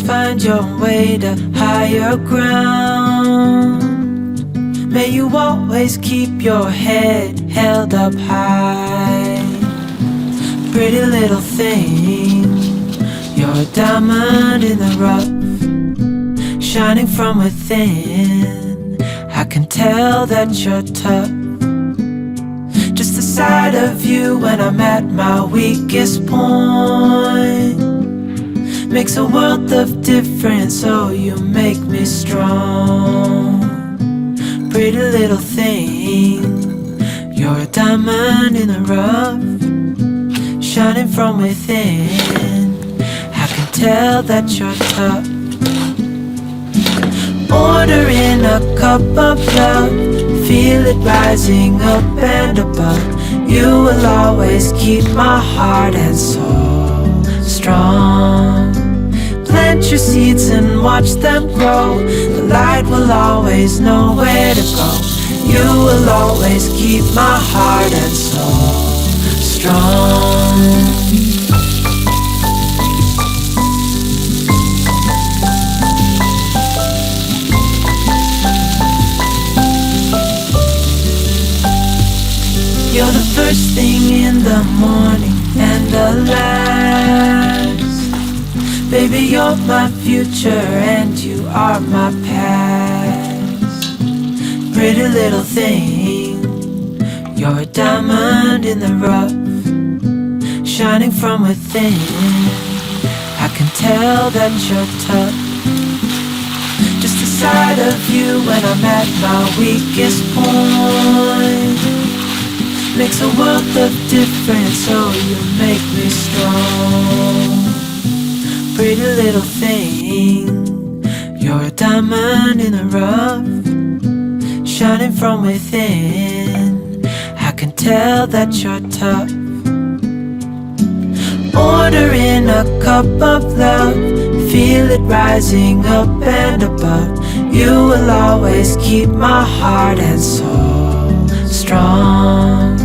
find your way to higher ground. May you always keep your head held up high. Pretty little thing, you're a diamond in the rough, shining from within. I can tell that you're tough. Just the sight of you when I'm at my weakest point makes a world of difference, oh you make me strong. Pretty little thing, you're a diamond in the rough, shining from within. I can tell that you're tough. Ordering a cup of love, feel it rising up and above. You will always keep my heart and soul strong. Plant your seeds and watch them grow. The light will always know where to go. You will always keep my heart and soul strong. You're the first thing in the morning and the last. Baby, you're my future and you are my past. Pretty little thing, you're a diamond in the rough, shining from within. I can tell that you're tough. Just the sight of you when I'm at my weakest point makes a world of difference, oh you make me strong. Pretty little thing, you're a diamond in the rough, shining from within. I can tell that you're tough. Ordering a cup of love, feel it rising up and above. You will always keep my heart and soul strong.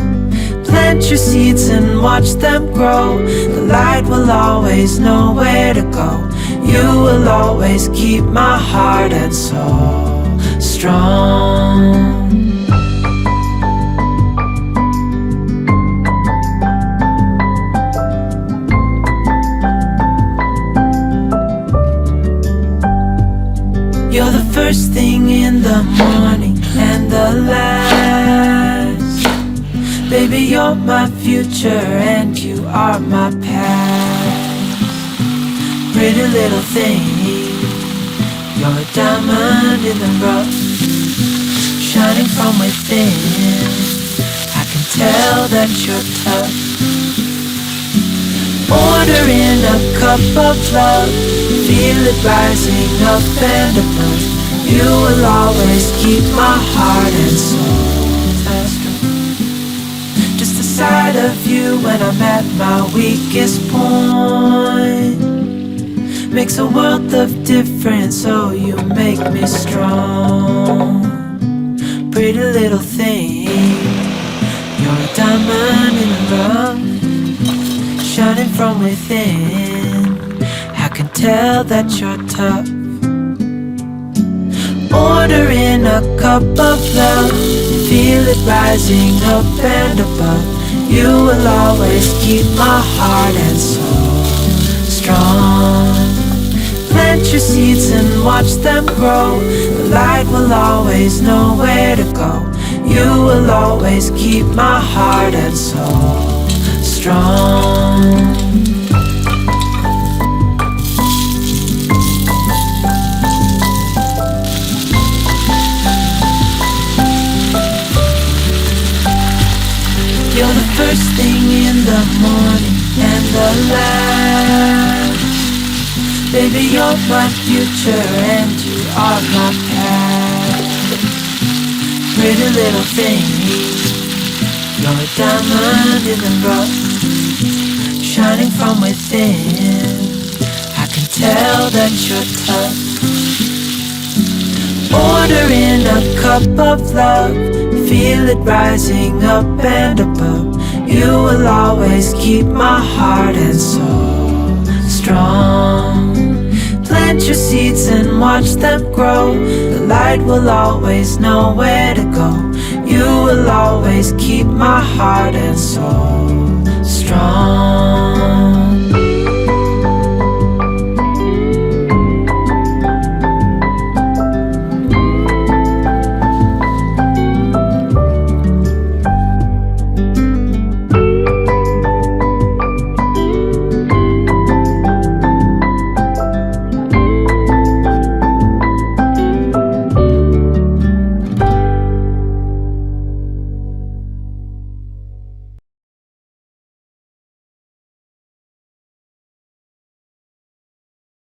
Plant your seeds and watch them grow. The light will always know where to go. You will always keep my heart and soul strong. You're the first thing in the morning and the last. Baby, you're my future and you are my past. Pretty little thing, you're a diamond in the rough, shining from within. I can tell that you're tough. Ordering a cup of love, feel it rising up and above. You will always keep my heart and soul faster. Just the sight of you when I'm at my weakest point makes a world of difference, oh you make me strong. Pretty little thing, you're a diamond in the rough, shining from within. I can tell that you're tough. Ordering a cup of love, feel it rising up and above. You will always keep my heart and soul strong. Plant your seeds and watch them grow. The light will always know where to go. You will always keep my heart and soul strong. You're the first thing in the morning and the last. Baby, you're my future and you are my past. Pretty little thing, you're a diamond in the rough, shining from within. I can tell that you're tough. Ordering a cup of love, feel it rising up and above. You will always keep my heart and soul strong. plant your seeds and watch them grow. The light will always know where to go. You will always keep my heart and soul strong.